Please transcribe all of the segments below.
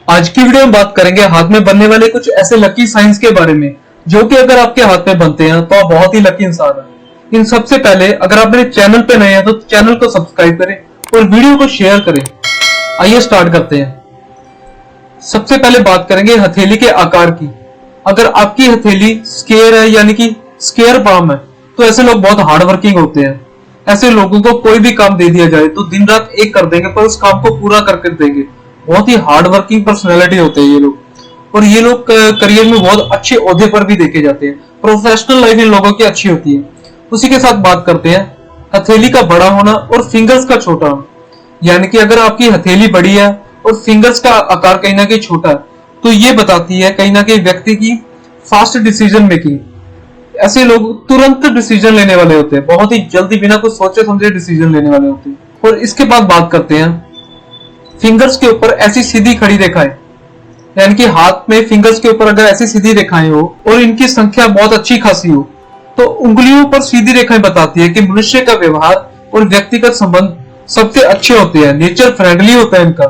आज की वीडियो में बात करेंगे हाथ में बनने वाले कुछ ऐसे लकी साइंस के बारे में जो कि अगर आपके हाथ में बनते हैं तो आप बहुत ही लकी इंसान हैं। इन सबसे पहले अगर आप मेरे चैनल पे नए हैं तो चैनल को सब्सक्राइब करें और वीडियो को शेयर करें। आइए स्टार्ट करते हैं। सबसे पहले बात करेंगे हथेली के आकार की। अगर आपकी हथेली स्क्वायर है यानी कि स्क्वायर पाम है तो ऐसे लोग बहुत हार्ड वर्किंग होते हैं। ऐसे लोगों को कोई भी काम दे दिया जाए तो दिन रात एक कर देंगे पर उस काम को पूरा करके देंगे। बहुत ही हार्ड वर्किंग पर्सनैलिटी होते हैं ये लोग, और ये लोग करियर में बहुत अच्छे ओहदे पर भी देखे जाते हैं। प्रोफेशनल लाइफ इन लोगों की अच्छी होती है। उसी के साथ बात करते हैं हथेली का बड़ा होना और फिंगर्स का छोटा होना। यानी कि अगर आपकी हथेली बड़ी है और फिंगर्स का आकार कहीं ना कहीं छोटा है तो ये बताती है कहीं ना कहीं व्यक्ति की फास्ट डिसीजन मेकिंग। ऐसे लोग तुरंत डिसीजन लेने वाले होते हैं, बहुत ही जल्दी बिना कुछ सोचे समझे डिसीजन लेने वाले होते हैं। और इसके बाद बात करते हैं फिंगर्स के ऊपर ऐसी सीधी खड़ी रेखाएं, यानी कि हाथ में फिंगर्स के ऊपर अगर ऐसी सीधी रेखाएं हो और इनकी संख्या बहुत अच्छी खासी हो तो उंगलियों पर सीधी रेखाएं बताती है कि मनुष्य का व्यवहार और व्यक्तिगत संबंध सबसे अच्छे होते हैं। नेचर फ्रेंडली होता है इनका,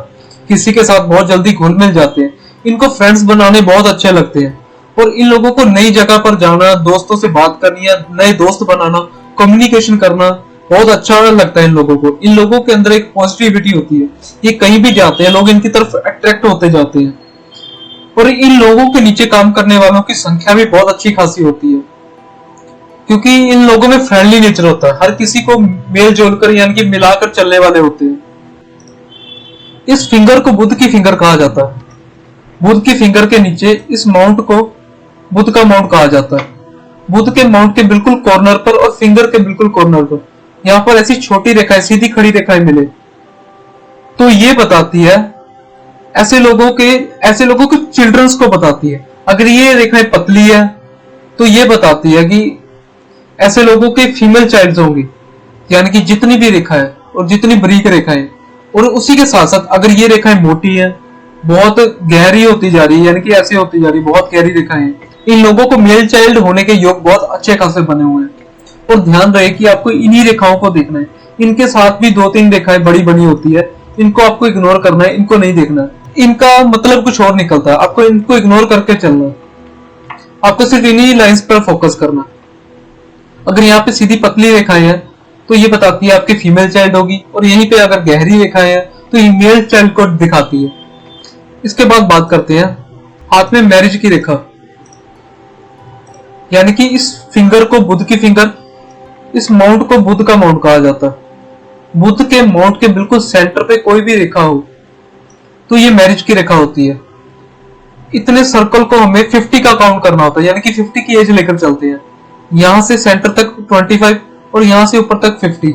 किसी के साथ बहुत जल्दी घुल मिल जाते हैं। इनको फ्रेंड्स बनाने बहुत अच्छे लगते हैं और इन लोगों को नई जगह पर जाना, दोस्तों से बात करनी या नए दोस्त बनाना, कम्युनिकेशन करना बहुत अच्छा लगता है इन लोगों को। इन लोगों के अंदर एक पॉजिटिविटी होती है, ये कहीं भी जाते हैं लोग इनकी तरफ अट्रैक्ट होते जाते हैं। और इन लोगों के नीचे काम करने वालों की संख्या भी बहुत अच्छी खासी होती है क्योंकि इन लोगों में फ्रेंडली नेचर होता है, हर किसी को मेल जोल कर यानी कि मिलाकर चलने वाले होते हैं। इस फिंगर को बुध की फिंगर कहा जाता है। बुध की फिंगर के नीचे इस माउंट को बुध का माउंट कहा जाता है। बुध के माउंट के बिल्कुल कॉर्नर पर और फिंगर के बिल्कुल कॉर्नर पर यहाँ पर ऐसी छोटी रेखाएं, सीधी खड़ी रेखाएं मिले तो ये बताती है ऐसे लोगों के चिल्ड्रंस को बताती है। अगर ये रेखाएं पतली है तो ये बताती है कि ऐसे लोगों के फीमेल चाइल्ड्स होंगे, यानी कि जितनी भी रेखा है और जितनी बारीक रेखाएं। और उसी के साथ साथ अगर ये रेखाएं मोटी है, बहुत गहरी होती जा रही है, यानी कि ऐसी होती जा रही है, बहुत गहरी रेखाएं, इन लोगों को मेल चाइल्ड होने के योग बहुत अच्छे खासे बने हुए हैं। और ध्यान रहे कि आपको इन्हीं रेखाओं को देखना है। इनके साथ भी 2-3 रेखाएं बड़ी बनी होती है, इनको आपको इग्नोर करना है, इनको नहीं देखना है। इनका मतलब कुछ और निकलता है, आपको इनको इग्नोर करके चलना है। आपको सिर्फ इन्हीं लाइंस पर फोकस करना है। अगर यहाँ पे सीधी पतली रेखाएं हैं तो ये बताती है आपकी फीमेल चाइल्ड होगी, और यहीं पे अगर गहरी रेखाएं हैं तो ये मेल चाइल्ड को दिखाती है। इसके बाद बात करते हैं हाथ में मैरिज की रेखा, यानी कि इस फिंगर को बुध की फिंगर, इस माउंट को बुध का माउंट कहा जाता है। बुध के माउंट के बिल्कुल सेंटर पे कोई भी रेखा हो तो ये मैरिज की रेखा होती है। इतने सर्कल को हमें 50 का काउंट करना होता है, यानी कि 50 की एज लेकर चलते हैं। यहां से सेंटर तक 25 और यहां से ऊपर तक 50।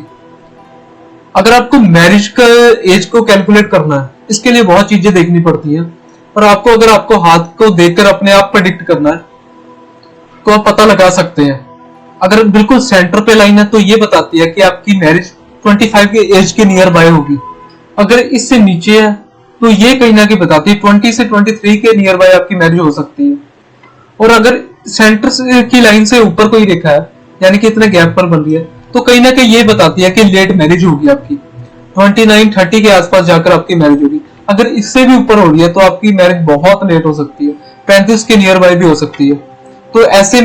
अगर आपको मैरिज का एज को कैलकुलेट करना है, इसके लिए बहुत चीजें देखनी पड़ती है। और आपको अगर आपको हाथ को देखकर अपने आप प्रेडिक्ट करना है तो आप पता लगा सकते हैं। अगर बिल्कुल सेंटर पे लाइन है तो ये बताती है कि आपकी मैरिज 25 के एज के नियर बाय होगी। अगर इससे नीचे है तो ये कहीं ना कहीं बताती है 20 से 23 के नियर बाय आपकी मैरिज हो सकती है। और अगर सेंटर की लाइन से ऊपर कोई रेखा है, यानी कि इतने गैप पर बन रही है, तो कहीं ना कहीं ये बताती है कि लेट मैरिज होगी आपकी, 29-30 के आसपास जाकर आपकी मैरिज होगी। अगर इससे भी ऊपर हो रही है तो आपकी मैरिज बहुत लेट हो सकती है, 35 के नियर बाय भी हो सकती है। तो ऐसे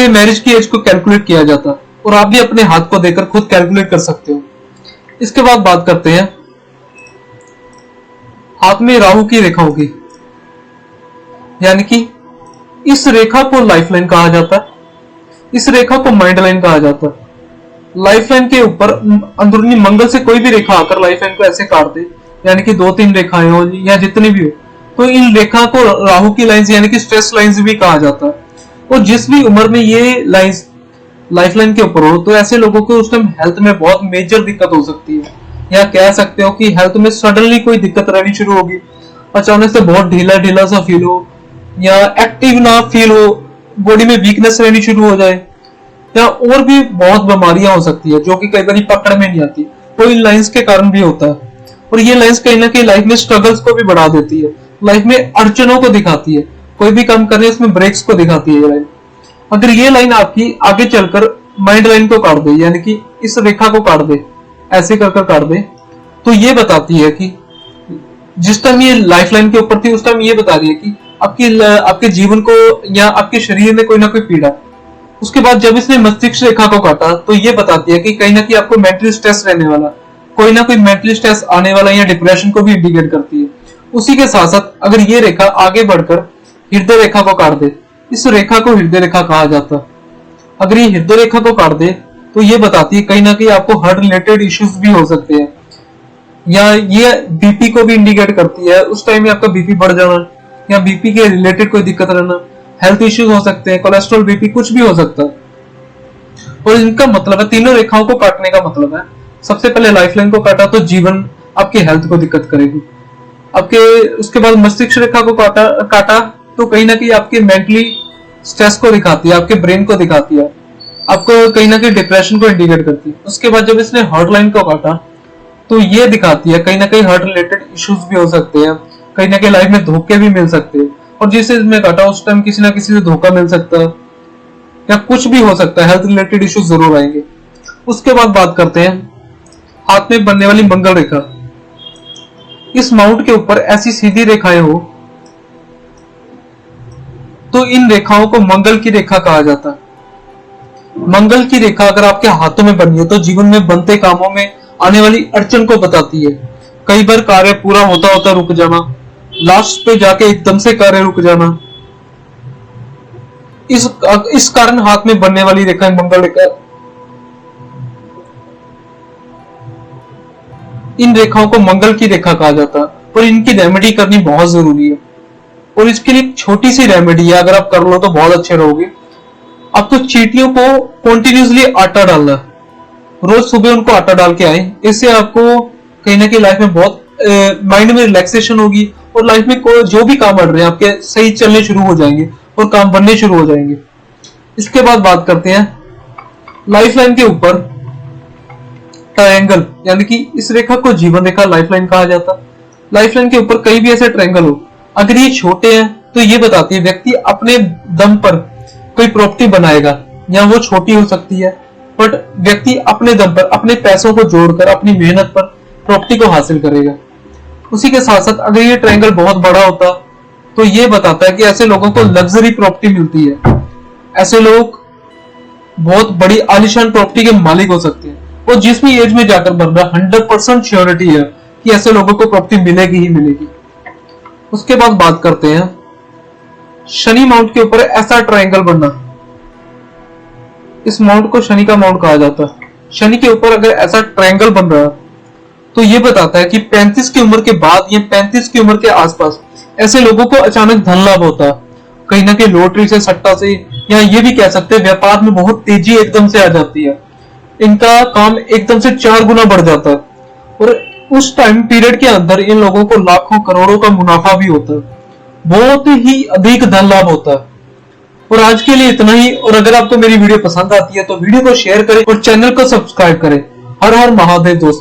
मैरिज की एज को कैलकुलेट किया जाता है, और आप भी अपने हाथ को देखकर खुद कैलकुलेट कर सकते हो। इसके बाद बात करते हैं हाथ में राहु की रेखा होगी, यानी कि इस रेखा को लाइफलाइन कहा जाता है, इस रेखा को माइंड लाइन कहा जाता है। लाइफलाइन के ऊपर अंदरूनी मंगल से कोई भी रेखा आकर लाइफलाइन को ऐसे काट दे, यानी कि 2-3 रेखाएं हो या जितनी भी हो, तो इन रेखा को राहु की लाइंस यानी कि स्ट्रेस लाइंस भी कहा जाता है। और जिस भी उम्र में ये लाइंस लाइफलाइन के ऊपर हो तो ऐसे लोगों को उस टाइम हेल्थ में बहुत मेजर दिक्कत हो सकती है, या कह सकते हो कि हेल्थ में सडनली कोई दिक्कत रहनी शुरू होगी। अचानक से बहुत ढीला ढीला सा फील हो, या एक्टिव ना फील हो, बॉडी में वीकनेस रहनी शुरू हो जाए, या और भी बहुत बीमारियां हो सकती है जो कि कई बार पकड़ में नहीं आती, तो इन लाइंस के कारण भी होता है। और ये लाइंस कहीं ना कहीं लाइफ में स्ट्रगल्स को भी बढ़ा देती है, लाइफ में अड़चनों को दिखाती है, कोई भी काम करने उसमें ब्रेक्स को दिखाती है ये लाइन। अगर ये लाइन आपकी आगे चलकर माइंड लाइन को काट दे, यानी कि इस रेखा को काट दे, ऐसे कर काट दे, तो ये बताती है कि जिस टाइम ये लाइफ लाइन के ऊपर थी उस टाइम ये बता रही है कि आपके जीवन को या आपके शरीर में कोई ना कोई पीड़ा। उसके बाद जब इसने मस्तिष्क रेखा को काटा तो ये बताती है कि कहीं ना कहीं आपको मेंटल स्ट्रेस रहने वाला, कोई ना कोई मेंटल स्ट्रेस आने वाला या डिप्रेशन को भी इंडिकेट करती है। उसी के साथ साथ अगर ये रेखा आगे बढ़कर हृदय रेखा को काट दे, इस रेखा को हृदय रेखा कहा जाता है। अगर ये हृदय रेखा को काट दे तो ये बताती है कहीं ना कहीं आपको हार्ट रिलेटेड इश्यूज भी हो सकते हैं, या ये बीपी को भी इंडिकेट करती है। उस टाइम में आपका बीपी बढ़ जाना या बीपी के रिलेटेड कोई दिक्कत रहना, हेल्थ इश्यूज हो सकते हैं, कोलेस्ट्रॉल, बीपी, कुछ भी हो सकता है। और इनका मतलब है, तीनों रेखाओं को काटने का मतलब है, सबसे पहले लाइफ लाइन को काटा तो जीवन आपकी हेल्थ को दिक्कत करेगी आपके। उसके बाद मस्तिष्क रेखा को काटा तो कहीं ना कहीं आपके मेंटली स्ट्रेस को दिखाती है, आपके ब्रेन को दिखाती है, आपको कहीं ना कहीं डिप्रेशन को इंडिकेट करती है। उसके बाद जब इसने हार्ट लाइन को काटा तो ये दिखाती है कहीं ना कहीं हार्ट रिलेटेड इश्यूज भी हो सकते हैं, कहीं ना कहीं लाइफ में धोखे भी मिल सकते हैं। और जिसे इसमें काटा उस टाइम किसी ना किसी से धोखा मिल सकता है या कुछ भी हो सकता है, हेल्थ रिलेटेड इश्यूज जरूर आएंगे। उसके बाद बात करते हैं हाथ में बनने वाली मंगल रेखा। इस माउंट के ऊपर ऐसी सीधी रेखाएं हो तो इन रेखाओं को मंगल की रेखा कहा जाता है। मंगल की रेखा अगर आपके हाथों में बनी है तो जीवन में बनते कामों में आने वाली अड़चन को बताती है। कई बार कार्य पूरा होता होता रुक जाना, लास्ट पे जाके एकदम से कार्य रुक जाना, इस कारण हाथ में बनने वाली रेखा मंगल रेखा, इन रेखाओं को मंगल की रेखा कहा जाता है। और इनकी रेमेडी करनी बहुत जरूरी है। और इसके लिए छोटी सी रेमेडी है, अगर आप कर लो तो बहुत अच्छे रहोगे। आपको चींटियों को कंटिन्यूसली आटा डालना, रोज सुबह उनको आटा डाल के आए। इससे आपको कहीं ना कहीं लाइफ में बहुत माइंड में रिलैक्सेशन होगी और लाइफ में जो भी काम बढ़ रहे हैं आपके सही चलने शुरू हो जाएंगे और काम बनने शुरू हो जाएंगे। इसके बाद बात करते हैं लाइफ लाइन के ऊपर ट्रायंगल, यानी कि इस रेखा को जीवन रेखा लाइफ लाइन कहा जाता है। लाइफ लाइन के ऊपर कहीं भी ऐसे ट्रायंगल हो, अगर ये छोटे हैं तो ये बताती है व्यक्ति अपने दम पर कोई प्रॉपर्टी बनाएगा, या वो छोटी हो सकती है बट व्यक्ति अपने दम पर अपने पैसों को जोड़कर अपनी मेहनत पर प्रॉपर्टी को हासिल करेगा। उसी के साथ साथ अगर ये ट्रायंगल बहुत बड़ा होता तो ये बताता है कि ऐसे लोगों को लग्जरी प्रॉपर्टी मिलती है, ऐसे लोग बहुत बड़ी आलीशान प्रॉपर्टी के मालिक हो सकते हैं। और जिस भी एज में जाकर बन रहा 100% श्योरिटी है कि ऐसे लोगों को प्रॉपर्टी मिलेगी ही मिलेगी। उसके बाद बात करते हैं शनि माउंट के ऊपर ऐसा ट्रायंगल बनना। इस माउंट को शनि का माउंट कहा जाता है। शनि के ऊपर अगर ऐसा ट्रायंगल बन रहा है तो ये बताता है कि 35 की उम्र के बाद या 35 की उम्र के आसपास ऐसे लोगों को अचानक धन लाभ होता है, कहीं ना कहीं लॉटरी से, सट्टा से, या ये भी कह सकते हैं व्यापार में बहुत तेजी एकदम से आ जाती है, इनका काम एकदम से 4 गुना बढ़ जाता है। और उस टाइम पीरियड के अंदर इन लोगों को लाखों करोड़ों का मुनाफा भी होता है, बहुत ही अधिक धन लाभ होता है। और आज के लिए इतना ही। और अगर आपको मेरी वीडियो पसंद आती है तो वीडियो को शेयर करें और चैनल को सब्सक्राइब करें। हर हर महादेव दोस्तों।